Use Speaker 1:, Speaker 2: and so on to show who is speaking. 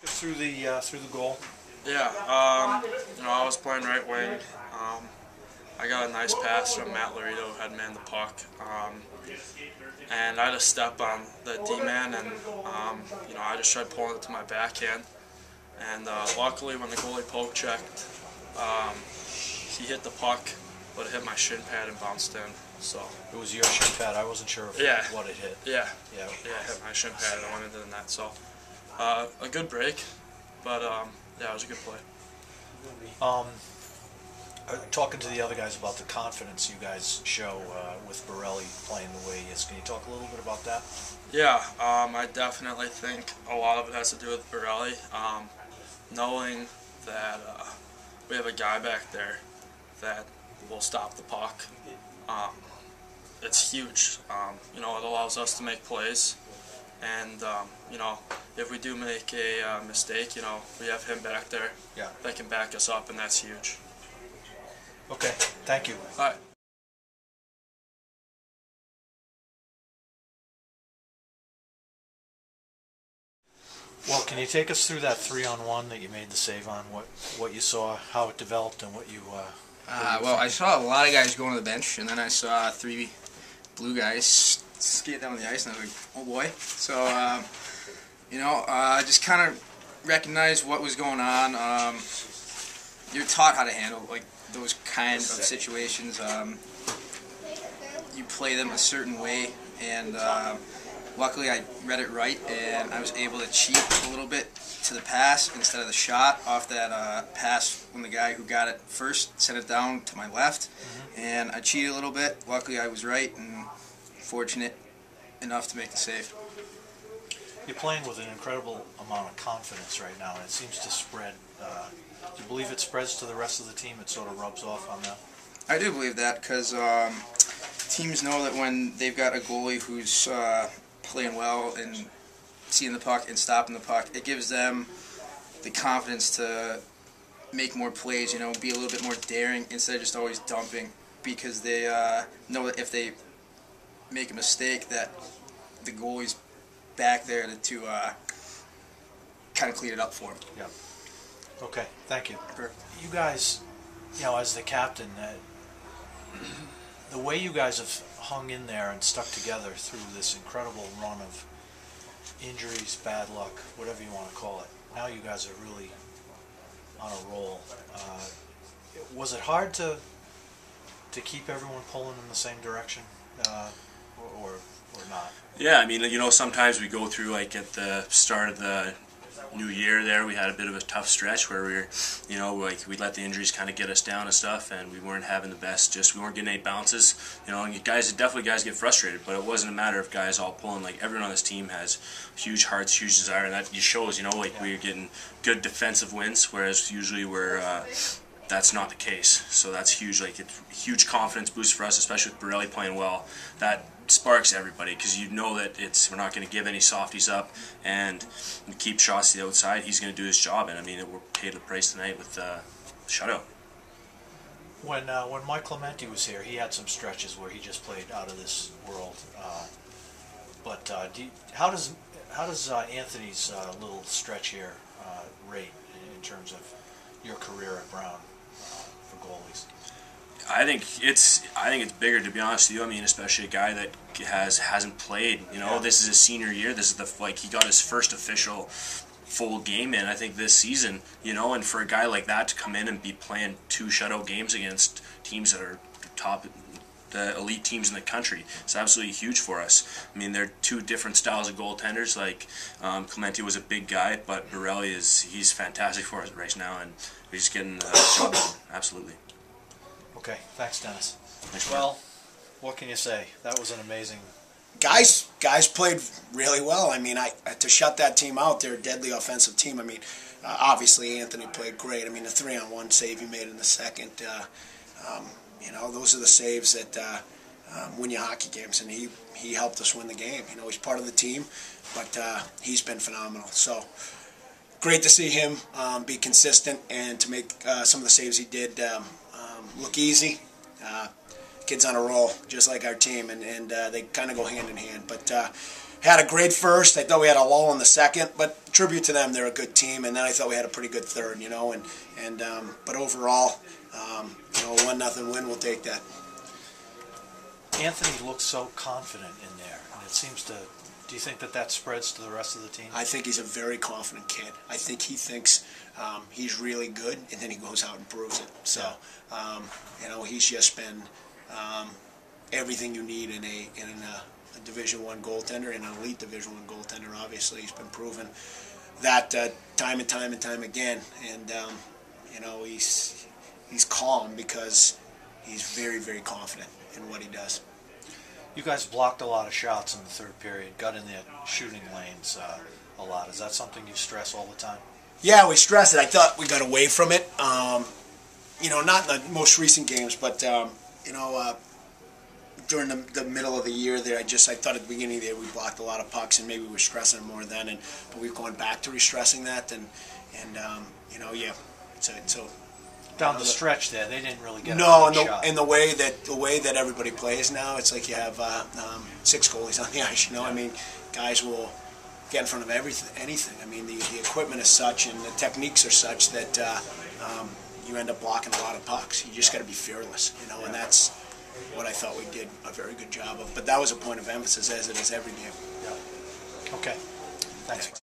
Speaker 1: Through the goal.
Speaker 2: Yeah, I was playing right wing. I got a nice pass from Matt Laredo, who had manned the puck, and I had a step on the D-man, and I just tried pulling it to my backhand. And luckily, when the goalie poke checked, he hit the puck, but it hit my shin pad and bounced in. So
Speaker 1: It was your shin pad. I wasn't sure what it hit.
Speaker 2: yeah,
Speaker 1: Yeah.
Speaker 2: it hit my shin pad and went into the net. So a good break, but yeah, it was a good play.
Speaker 1: Talking to the other guys about the confidence you guys show with Borelli playing the way he is. Can you talk a little bit about that?
Speaker 2: Yeah, I definitely think a lot of it has to do with Borelli. Knowing that we have a guy back there that will stop the puck, it's huge. It allows us to make plays, and if we do make a mistake, we have him back there that can back us up, and that's huge.
Speaker 1: Okay, thank you.
Speaker 2: All right.
Speaker 1: Well, can you take us through that 3-on-1 that you made the save on? What you saw, how it developed, and what you?
Speaker 3: Well, I saw a lot of guys going to the bench, and then I saw 3 blue guys skate down the ice, and I was like, oh boy. So, I just kind of recognized what was going on. You're taught how to handle those kind of situations. You play them a certain way, and luckily I read it right, and I was able to cheat a little bit to the pass instead of the shot off that pass when the guy who got it first sent it down to my left, and I cheated a little bit. Luckily I was right and fortunate enough to make the save.
Speaker 1: You're playing with an incredible amount of confidence right now, and it seems to spread. Do you believe it spreads to the rest of the team? It sort of rubs off on them?
Speaker 3: I do believe that, because teams know that when they've got a goalie who's playing well and seeing the puck and stopping the puck, it gives them the confidence to make more plays, be a little bit more daring instead of just always dumping, because they know that if they make a mistake that the goalie's back there to kind of clean it up for them.
Speaker 1: Yeah. Okay, thank you.
Speaker 3: Sure.
Speaker 1: You guys, as the captain, the way you guys have hung in there and stuck together through this incredible run of injuries, bad luck, whatever you want to call it. Now you guys are really on a roll. Was it hard to keep everyone pulling in the same direction, or not?
Speaker 4: Yeah, I mean, sometimes we go through, at the start of the new year there, we had a bit of a tough stretch where we were, we let the injuries kind of get us down and stuff, and we weren't having the best, we weren't getting any bounces. And guys get frustrated, but it wasn't a matter of guys all pulling. Everyone on this team has huge hearts, huge desire, and that shows, we're getting good defensive wins, whereas usually that's not the case. So that's huge. It's a huge confidence boost for us, especially with Borelli playing well. That sparks everybody, because that we're not going to give any softies up, and we keep shots to the outside. He's going to do his job, and we're paid the price tonight with shutout.
Speaker 1: When Mike Clementi was here, he had some stretches where he just played out of this world. How does Anthony's little stretch here rate in terms of your career at Brown for goalies?
Speaker 4: I think it's bigger, to be honest with you. Especially a guy that hasn't played. This is his senior year. This is he got his first official full game in, I think, this season. And for a guy like that to come in and be playing 2 shutout games against teams that are the elite teams in the country, it's absolutely huge for us. They're 2 different styles of goaltenders. Clementi was a big guy, but Borelli he's fantastic for us right now, and he's getting the job done. Absolutely.
Speaker 1: Okay, thanks, Dennis.
Speaker 4: Thanks,
Speaker 1: well, what can you say? That was an amazing.
Speaker 5: Guys played really well. To shut that team out, they're a deadly offensive team. Obviously Anthony played great. The 3-on-1 save he made in the second. Those are the saves that win you hockey games, and he helped us win the game. He's part of the team, but he's been phenomenal. So great to see him be consistent and to make some of the saves he did look easy. Kid's on a roll, just like our team, and they kind of go hand in hand. But had a great first. I thought we had a lull in the second, but tribute to them, they're a good team. And then I thought we had a pretty good third, you know. But overall, you know, a 1-0 win, we'll take that.
Speaker 1: Anthony looks so confident in there, and it seems to. Do you think that spreads to the rest of the team?
Speaker 5: I think he's a very confident kid. I think he thinks he's really good, and then he goes out and proves it. So, you know, he's just been everything you need in a Division I goaltender, and an elite Division I goaltender. Obviously, he's been proven that time and time again. And you know, he's calm because he's very, very confident in what he does.
Speaker 1: You guys blocked a lot of shots in the third period, got in the shooting lanes a lot. Is that something you stress all the time?
Speaker 5: Yeah, we stress it. I thought we got away from it. You know, not in the most recent games, but you know, during the middle of the year there, I thought at the beginning of the year we blocked a lot of pucks, and maybe we were stressing it more then. But we've gone back to re-stressing that, and you know, yeah, so.
Speaker 1: Down the stretch there, they didn't really get
Speaker 5: no,
Speaker 1: shot.
Speaker 5: And the way that everybody plays now, it's like you have 6 goalies on the ice. You know, I mean, guys will get in front of anything. I mean, the equipment is such and the techniques are such that you end up blocking a lot of pucks. You just got to be fearless, you know, and that's what I thought we did a very good job of. But that was a point of emphasis, as it is every game.
Speaker 1: Yeah. Okay. Thanks.